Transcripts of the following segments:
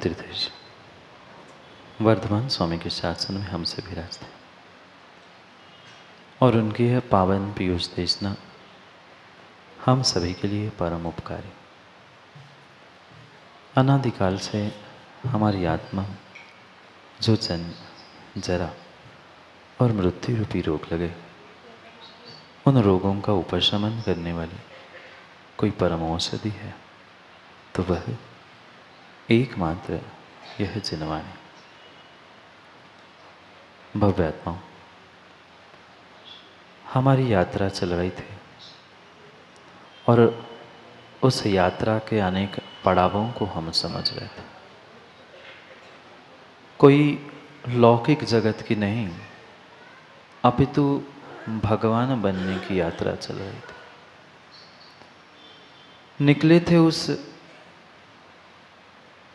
तीर्थ जी वर्धमान स्वामी के शासन में हमसे विराजते और उनकी यह पावन पीयूष देशना हम सभी के लिए परम उपकारी। अनादिकाल से हमारी आत्मा जो जन्म जरा और मृत्यु रूपी रोग लगे, उन रोगों का उपशमन करने वाली कोई परम औषधि है तो वह एकमात्र यह जिनवाणी। भव्य आत्माओं, हमारी यात्रा चल रही थी और उस यात्रा के अनेक पड़ावों को हम समझ रहे थे। कोई लौकिक जगत की नहीं, अपितु भगवान बनने की यात्रा चल रही थी। निकले थे उस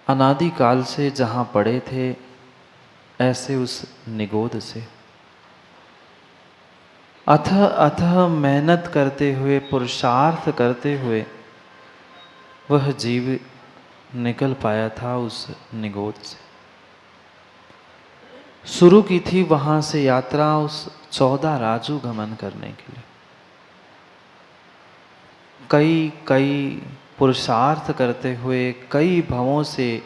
अनादिकाल से जहाँ पड़े थे, ऐसे उस निगोद से अथः अथः मेहनत करते हुए, पुरुषार्थ करते हुए वह जीव निकल पाया था उस निगोद से। शुरू की थी वहां से यात्रा उस 14 राजू गमन करने के लिए। कई पुरुषार्थ करते हुए कई भवों से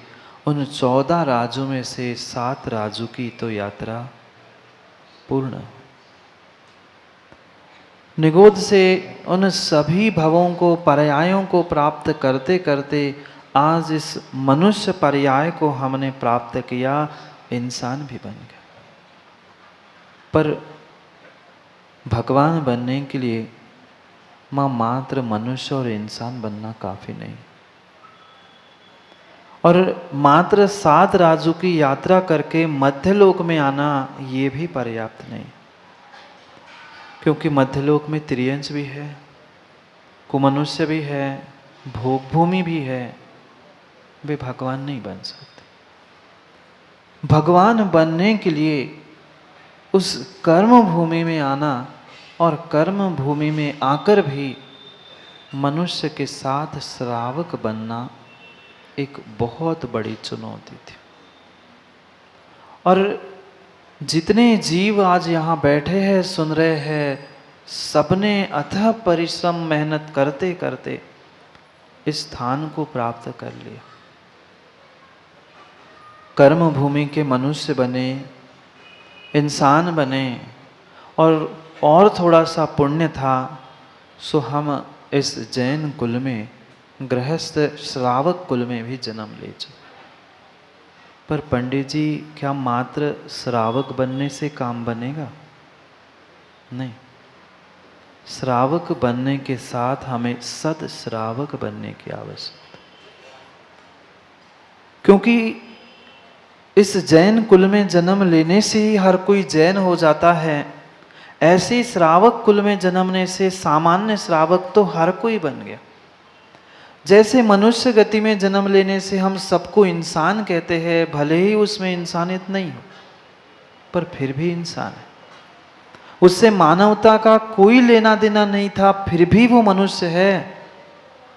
उन 14 राजू में से 7 राजू की तो यात्रा पूर्ण। निगोद से उन सभी भवों को, पर्यायों को प्राप्त करते करते आज इस मनुष्य पर्याय को हमने प्राप्त किया, इंसान भी बन गया। पर भगवान बनने के लिए मात्र मनुष्य और इंसान बनना काफी नहीं, और मात्र 7 राजू की यात्रा करके मध्यलोक में आना ये भी पर्याप्त नहीं, क्योंकि मध्यलोक में त्रियंश भी है, कुमनुष्य भी है, भोग भूमि भी है। वे भगवान नहीं बन सकते। भगवान बनने के लिए उस कर्म भूमि में आना और कर्म भूमि में आकर भी मनुष्य के साथ श्रावक बनना एक बहुत बड़ी चुनौती थी। और जितने जीव आज यहाँ बैठे हैं, सुन रहे हैं, सबने अथक परिश्रम मेहनत करते करते इस स्थान को प्राप्त कर लिया। कर्म भूमि के मनुष्य बने, इंसान बने, और थोड़ा सा पुण्य था सो हम इस जैन कुल में, गृहस्थ श्रावक कुल में भी जन्म ले चुके। पर पंडित जी, क्या मात्र श्रावक बनने से काम बनेगा? नहीं, श्रावक बनने के साथ हमें सद श्रावक बनने की आवश्यकता, क्योंकि इस जैन कुल में जन्म लेने से ही हर कोई जैन हो जाता है। ऐसे श्रावक कुल में जन्मने से सामान्य श्रावक तो हर कोई बन गया। जैसे मनुष्य गति में जन्म लेने से हम सबको इंसान कहते हैं, भले ही उसमें इंसानियत नहीं हो, पर फिर भी इंसान है। उससे मानवता का कोई लेना देना नहीं था, फिर भी वो मनुष्य है।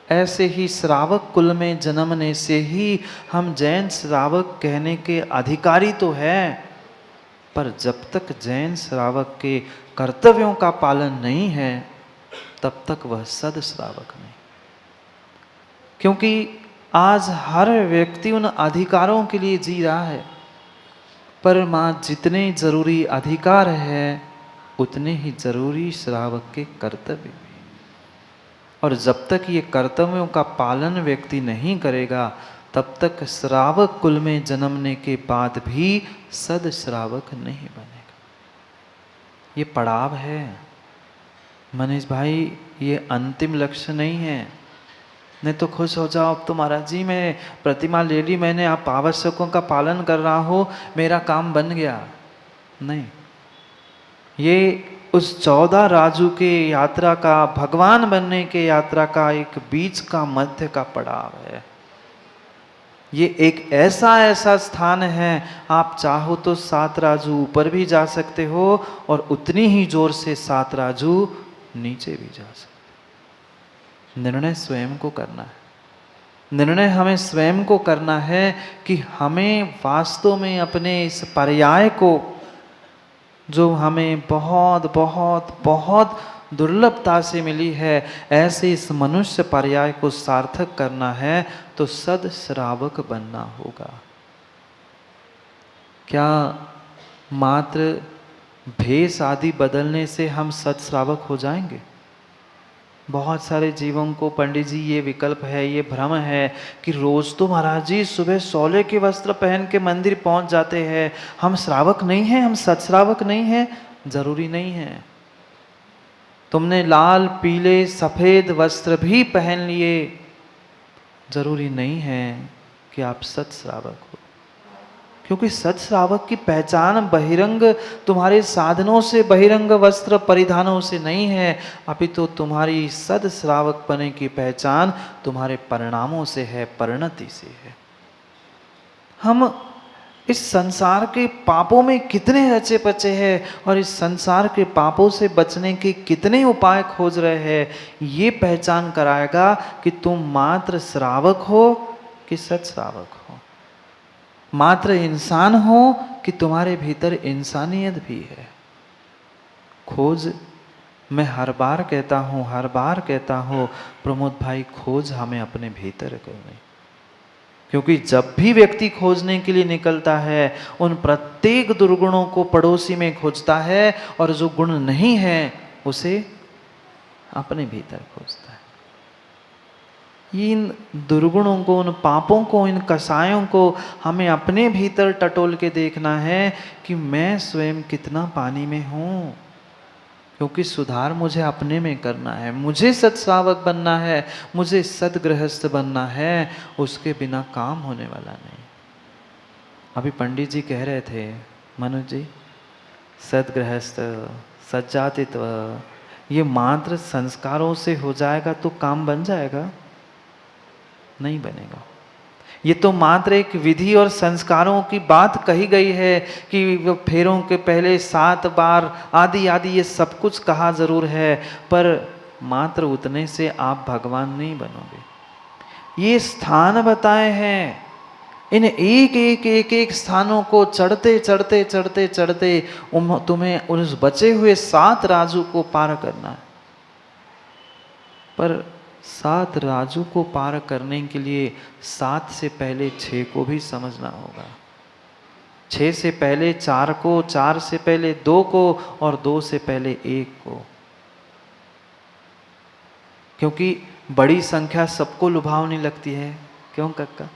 ऐसे ही श्रावक कुल में जन्मने से ही हम जैन श्रावक कहने के अधिकारी तो है, पर जब तक जैन श्रावक के कर्तव्यों का पालन नहीं है, तब तक वह सद श्रावक नहीं। क्योंकि आज हर व्यक्ति उन अधिकारों के लिए जी रहा है, पर जितने जरूरी अधिकार है उतने ही जरूरी श्रावक के कर्तव्य भी। और जब तक ये कर्तव्यों का पालन व्यक्ति नहीं करेगा, तब तक श्रावक कुल में जन्मने के बाद भी सद श्रावक नहीं बनेगा। ये पड़ाव है मनीष भाई, ये अंतिम लक्ष्य नहीं है। नहीं तो खुश हो जाओ, अब तो महाराज जी मैं प्रतिमा ले ली, मैंने आप आवश्यकों का पालन कर रहा हो, मेरा काम बन गया। नहीं, ये उस 14 राजू के यात्रा का, भगवान बनने के यात्रा का एक बीच का, मध्य का पड़ाव है। ये एक ऐसा स्थान है, आप चाहो तो 7 राजू ऊपर भी जा सकते हो और उतनी ही जोर से 7 राजू नीचे भी जा सकते। निर्णय स्वयं को करना है। निर्णय हमें स्वयं को करना है कि हमें वास्तव में अपने इस पर्याय को, जो हमें बहुत बहुत बहुत दुर्लभता से मिली है, ऐसे इस मनुष्य पर्याय को सार्थक करना है तो सद श्रावक बनना होगा। क्या मात्र भेष आदि बदलने से हम सद श्रावक हो जाएंगे? बहुत सारे जीवों को पंडित जी ये विकल्प है, ये भ्रम है कि रोज तो महाराज जी सुबह सोले के वस्त्र पहन के मंदिर पहुंच जाते हैं, हम श्रावक नहीं हैं, हम सत श्रावक नहीं हैं। जरूरी नहीं है। तुमने लाल पीले सफेद वस्त्र भी पहन लिए, जरूरी नहीं है कि आप सत श्रावक हो। क्योंकि सत श्रावक की पहचान बहिरंग तुम्हारे साधनों से, बहिरंग वस्त्र परिधानों से नहीं है, अपितु तो तुम्हारी सद श्रावक बने की पहचान तुम्हारे परिणामों से है, परिणति से है। हम इस संसार के पापों में कितने रचे पचे हैं और इस संसार के पापों से बचने के कितने उपाय खोज रहे हैं, ये पहचान कराएगा कि तुम मात्र श्रावक हो कि सत श्रावक हो, मात्र इंसान हो कि तुम्हारे भीतर इंसानियत भी है। खोज, मैं हर बार कहता हूँ प्रमोद भाई, खोज हमें अपने भीतर करनी। क्योंकि जब भी व्यक्ति खोजने के लिए निकलता है, उन प्रत्येक दुर्गुणों को पड़ोसी में खोजता है और जो गुण नहीं है उसे अपने भीतर खोजता है। इन दुर्गुणों को, उन पापों को, इन कसायों को हमें अपने भीतर टटोल के देखना है कि मैं स्वयं कितना पानी में हूँ। क्योंकि सुधार मुझे अपने में करना है, मुझे सत्श्रावक बनना है, मुझे सदगृहस्थ बनना है, उसके बिना काम होने वाला नहीं। अभी पंडित जी कह रहे थे, मनुज जी, सदगृहस्थ, सज्जातित्व, ये मात्र संस्कारों से हो जाएगा तो काम बन जाएगा? नहीं बनेगा। ये तो मात्र एक विधि और संस्कारों की बात कही गई है कि वो फेरों के पहले 7 बार आदि आदि, ये सब कुछ कहा जरूर है, पर मात्र उतने से आप भगवान नहीं बनोगे। ये स्थान बताए हैं, इन एक स्थानों को चढ़ते चढ़ते चढ़ते चढ़ते तुम्हें उस बचे हुए 7 राजू को पार करना है। पर 7 राजू को पार करने के लिए 7 से पहले 6 को भी समझना होगा, 6 से पहले 4 को, 4 से पहले 2 को और 2 से पहले 1 को। क्योंकि बड़ी संख्या सबको लुभावनी लगती है। क्यों कक्का?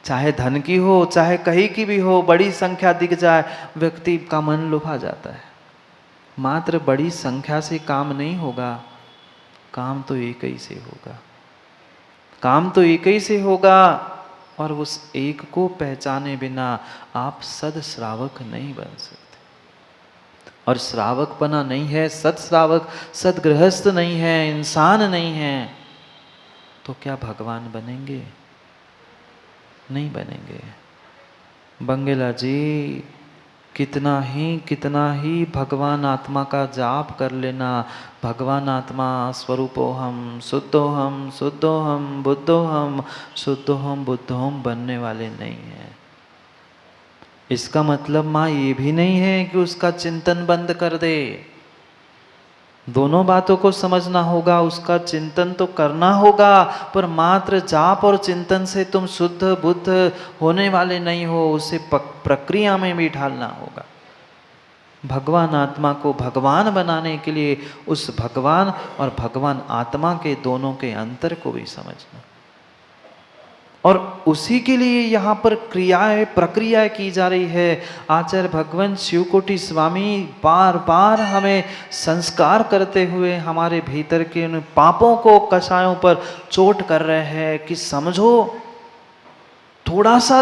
चाहे धन की हो, चाहे कहीं की भी हो, बड़ी संख्या दिख जाए व्यक्ति का मन लुभा जाता है। मात्र बड़ी संख्या से काम नहीं होगा, काम तो एक ही से होगा, काम तो एक ही से होगा। और उस एक को पहचाने बिना आप सद श्रावक नहीं बन सकते। और श्रावक बना नहीं है, सद श्रावक, सदगृहस्थ नहीं है, इंसान नहीं है, तो क्या भगवान बनेंगे? नहीं बनेंगे। बंगेला जी, कितना ही भगवान आत्मा का जाप कर लेना, भगवान आत्मा स्वरूपोहम, शुद्धोहम, शुद्धोहम, बुद्धोहम, शुद्धोहम, बुद्धोहम बनने वाले नहीं है। इसका मतलब माँ ये भी नहीं है कि उसका चिंतन बंद कर दे। दोनों बातों को समझना होगा, उसका चिंतन तो करना होगा, पर मात्र जाप और चिंतन से तुम शुद्ध बुद्ध होने वाले नहीं हो, उसे प्रक्रिया में भी ढालना होगा। भगवान आत्मा को भगवान बनाने के लिए उस भगवान और भगवान आत्मा के दोनों के अंतर को भी समझना, और उसी के लिए यहाँ पर क्रियाएं, प्रक्रिया की जा रही है। आचार्य भगवान शिवकोटि स्वामी बार बार हमें संस्कार करते हुए हमारे भीतर के उन पापों को, कषायों पर चोट कर रहे हैं कि समझो, थोड़ा सा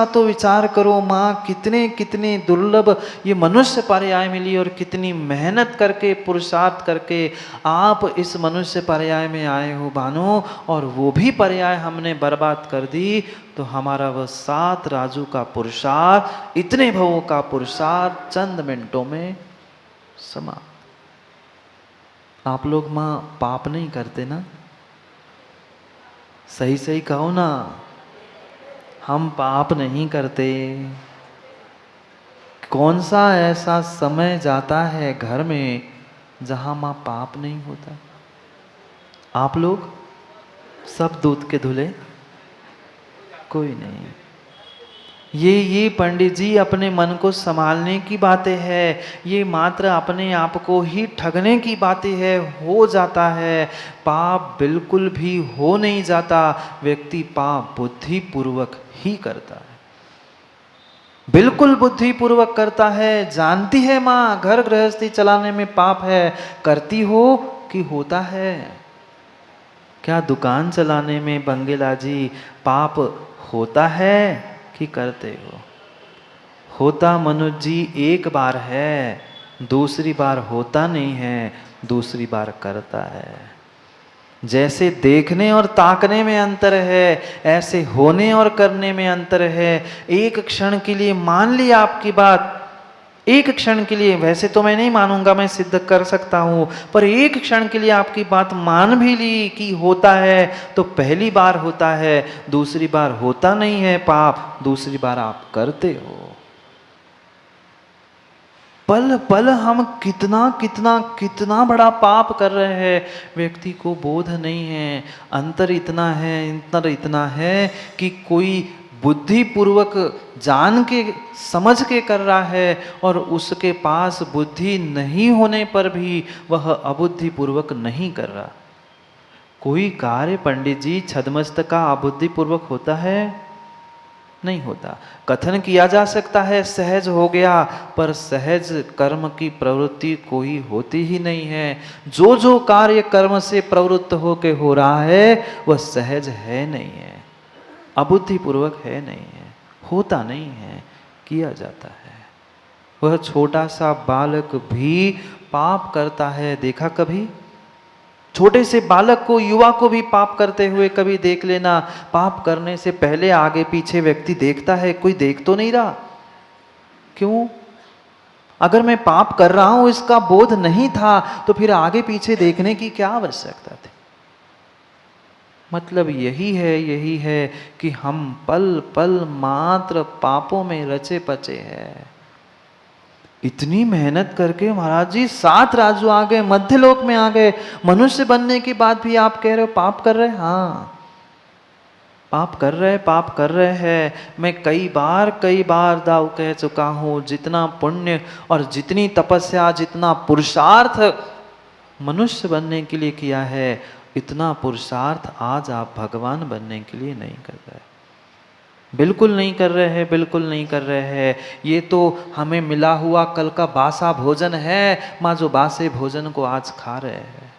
तो विचार करो माँ, कितने दुर्लभ ये मनुष्य पर्याय मिली और कितनी मेहनत करके, पुरुषार्थ करके आप इस मनुष्य पर्याय में आए हो भानु, और वो भी पर्याय हमने बर्बाद कर दी, तो हमारा वह 7 राजू का पुरुषार्थ, इतने भवों का पुरुषार्थ चंद मिनटों में समाप्त। आप लोग माँ पाप नहीं करते ना? सही सही कहो ना, हम पाप नहीं करते। कौन सा ऐसा समय जाता है घर में जहां मां पाप नहीं होता? आप लोग सब दूध के धुले, कोई नहीं। ये पंडित जी अपने मन को संभालने की बातें है, ये मात्र अपने आप को ही ठगने की बातें है। हो जाता है, पाप बिल्कुल भी हो नहीं जाता। व्यक्ति पाप बुद्धि पूर्वक ही करता है, बिल्कुल बुद्धि पूर्वक करता है। जानती है माँ घर गृहस्थी चलाने में पाप है, करती हो कि होता है? क्या दुकान चलाने में बंगेलाजी पाप होता है कि करते हो? होता मनुज जी एक बार है, दूसरी बार होता नहीं है, दूसरी बार करता है। जैसे देखने और ताकने में अंतर है, ऐसे होने और करने में अंतर है। एक क्षण के लिए मान ली आपकी बात, एक क्षण के लिए, वैसे तो मैं नहीं मानूंगा, मैं सिद्ध कर सकता हूं, पर एक क्षण के लिए आपकी बात मान भी ली कि होता है, तो पहली बार होता है, दूसरी बार होता नहीं है पाप, दूसरी बार आप करते हो। पल पल हम कितना कितना कितना बड़ा पाप कर रहे हैं, व्यक्ति को बोध नहीं है। अंतर इतना है कि कोई बुद्धि पूर्वक जान के समझ के कर रहा है, और उसके पास बुद्धि नहीं होने पर भी वह अबुद्धि पूर्वक नहीं कर रहा। कोई कार्य पंडित जी छद्मस्त का अबुद्धि पूर्वक होता है? नहीं होता। कथन किया जा सकता है सहज हो गया, पर सहज कर्म की प्रवृत्ति कोई होती ही नहीं है। जो जो कार्य कर्म से प्रवृत्त होके हो रहा है वह सहज है नहीं है, अबुद्धि पूर्वक है नहीं है, होता नहीं है, किया जाता है। वह छोटा सा बालक भी पाप करता है, देखा कभी? छोटे से बालक को, युवा को भी पाप करते हुए कभी देख लेना। पाप करने से पहले आगे पीछे व्यक्ति देखता है, कोई देख तो नहीं रहा। क्यों? अगर मैं पाप कर रहा हूं इसका बोध नहीं था, तो फिर आगे पीछे देखने की क्या आवश्यकता थी? मतलब यही है कि हम पल पल मात्र पापों में रचे पचे हैं। इतनी मेहनत करके महाराज जी 7 राजू आ गए, मध्य लोक में आ गए, मनुष्य बनने के बाद भी आप कह रहे हो पाप कर रहे? हाँ, पाप कर रहे हैं। मैं कई बार दाव कह चुका हूं, जितना पुण्य और जितनी तपस्या, जितना पुरुषार्थ मनुष्य बनने के लिए किया है, इतना पुरुषार्थ आज आप भगवान बनने के लिए नहीं कर रहे। बिल्कुल नहीं कर रहे हैं, बिल्कुल नहीं कर रहे हैं। ये तो हमें मिला हुआ कल का बासा भोजन है, माँ जो बासे भोजन को आज खा रहे हैं।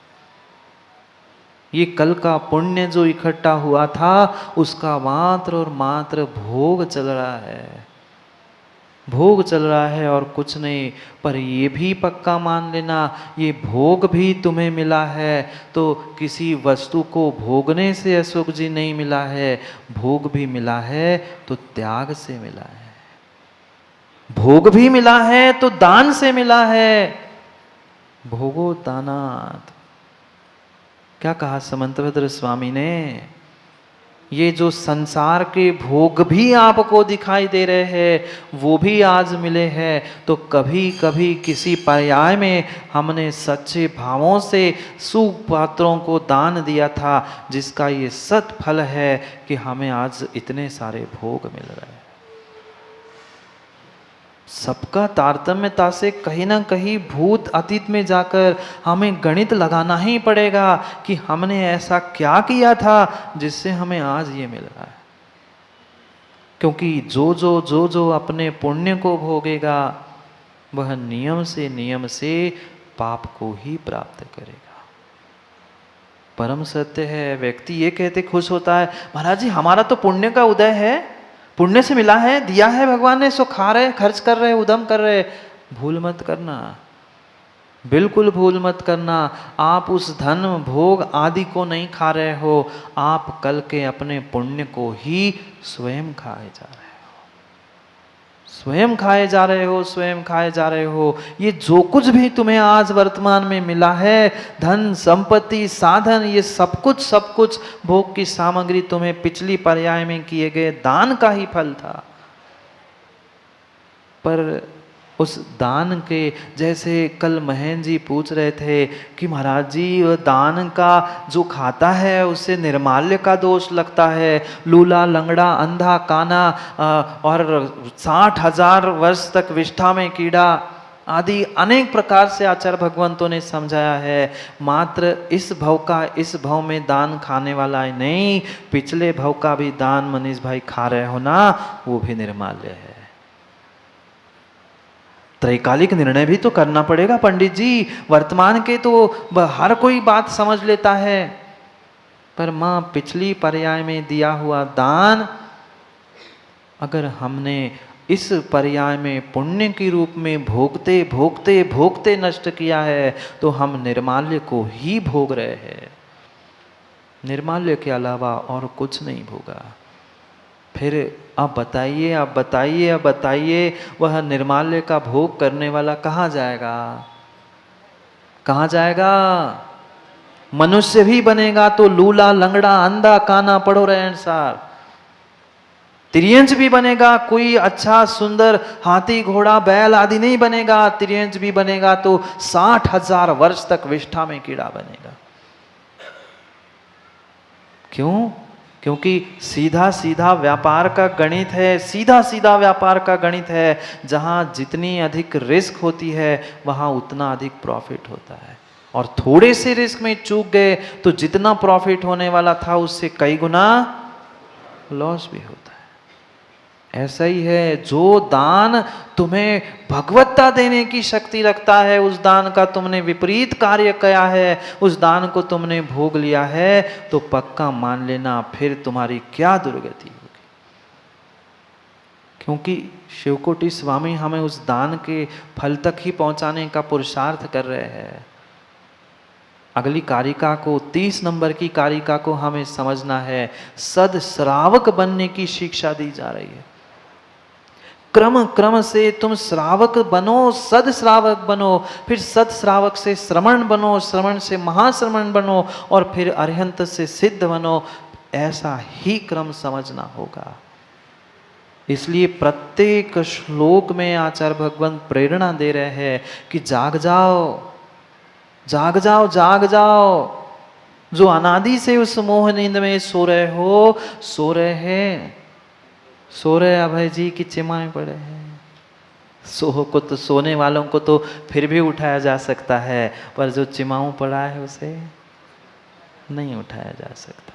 ये कल का पुण्य जो इकट्ठा हुआ था, उसका मात्र और मात्र भोग चल रहा है, भोग चल रहा है और कुछ नहीं। पर ये भी पक्का मान लेना, ये भोग भी तुम्हें मिला है तो किसी वस्तु को भोगने से अशोक जी नहीं मिला है, भोग भी मिला है तो त्याग से मिला है, भोग भी मिला है तो दान से मिला है। भोगो दानात्, क्या कहा समंतभद्र स्वामी ने? ये जो संसार के भोग भी आपको दिखाई दे रहे हैं, वो भी आज मिले हैं, तो कभी कभी किसी पर्याय में हमने सच्चे भावों से सुपात्रों को दान दिया था, जिसका ये सत फल है कि हमें आज इतने सारे भोग मिल रहे हैं। सबका तारतम्यता से कहीं ना कहीं भूत अतीत में जाकर हमें गणित लगाना ही पड़ेगा कि हमने ऐसा क्या किया था जिससे हमें आज ये मिल रहा है। क्योंकि जो अपने पुण्य को भोगेगा वह नियम से पाप को ही प्राप्त करेगा। परम सत्य है। व्यक्ति ये कहते खुश होता है, महाराज जी हमारा तो पुण्य का उदय है, पुण्य से मिला है, दिया है भगवान ने, सो खा रहे, खर्च कर रहे, उद्यम कर रहे। भूल मत करना, बिल्कुल भूल मत करना। आप उस धन भोग आदि को नहीं खा रहे हो, आप कल के अपने पुण्य को ही स्वयं खाए जा रहे हो, स्वयं खाए जा रहे हो, स्वयं खाए जा रहे हो। ये जो कुछ भी तुम्हें आज वर्तमान में मिला है, धन संपत्ति साधन, ये सब कुछ भोग की सामग्री तुम्हें पिछली पर्याय में किए गए दान का ही फल था। पर उस दान के, जैसे कल महेंद्र जी पूछ रहे थे कि महाराज जी वह दान का जो खाता है उससे निर्माल्य का दोष लगता है, लूला लंगड़ा अंधा काना और 60,000 वर्ष तक विष्ठा में कीड़ा आदि अनेक प्रकार से आचार्य भगवंतों ने समझाया है। मात्र इस भव का इस भव में दान खाने वाला है नहीं, पिछले भव का भी दान मनीष भाई खा रहे हो ना, वो भी निर्माल्य है। त्रैकालिक निर्णय भी तो करना पड़ेगा पंडित जी। वर्तमान के तो हर कोई बात समझ लेता है, पर मां पिछली पर्याय में दिया हुआ दान अगर हमने इस पर्याय में पुण्य के रूप में भोगते भोगते भोगते नष्ट किया है, तो हम निर्माल्य को ही भोग रहे हैं। निर्माल्य के अलावा और कुछ नहीं भोगा। फिर अब बताइए, अब बताइए, अब बताइए, वह निर्माल्य का भोग करने वाला कहाँ जाएगा? कहाँ जाएगा? मनुष्य भी बनेगा तो लूला लंगड़ा अंधा काना पढ़ो रहे अनुसार। त्रियंच भी बनेगा, कोई अच्छा सुंदर हाथी घोड़ा बैल आदि नहीं बनेगा। त्रियंच भी बनेगा तो 60,000 वर्ष तक विष्ठा में कीड़ा बनेगा। क्यों? क्योंकि सीधा सीधा व्यापार का गणित है, सीधा सीधा व्यापार का गणित है। जहां जितनी अधिक रिस्क होती है वहां उतना अधिक प्रॉफिट होता है, और थोड़े से रिस्क में चूक गए तो जितना प्रॉफिट होने वाला था उससे कई गुना लॉस भी होता है। ऐसा ही है, जो दान तुम्हें भगवत्ता देने की शक्ति रखता है, उस दान का तुमने विपरीत कार्य किया है, उस दान को तुमने भोग लिया है, तो पक्का मान लेना फिर तुम्हारी क्या दुर्गति होगी। क्योंकि शिवकोटि स्वामी हमें उस दान के फल तक ही पहुंचाने का पुरुषार्थ कर रहे हैं। अगली कारिका को, 30 नंबर की कारिका को हमें समझना है। सद श्रावक बनने की शिक्षा दी जा रही है। क्रम क्रम से तुम श्रावक बनो, सद श्रावक बनो, फिर सद श्रावक से श्रवण बनो, श्रवण से महाश्रवण बनो, और फिर अरिहंत से सिद्ध बनो। ऐसा ही क्रम समझना होगा। इसलिए प्रत्येक श्लोक में आचार्य भगवंत प्रेरणा दे रहे हैं कि जाग जाओ, जाग जाओ, जाग जाओ। जो अनादि से उस मोह नींद में सो रहे हो, सो रहे हैं, सो रहे अभय जी की चिमाएं पड़े हैं। सोने वालों को तो फिर भी उठाया जा सकता है, पर जो चिमाऊ पड़ा है उसे नहीं उठाया जा सकता।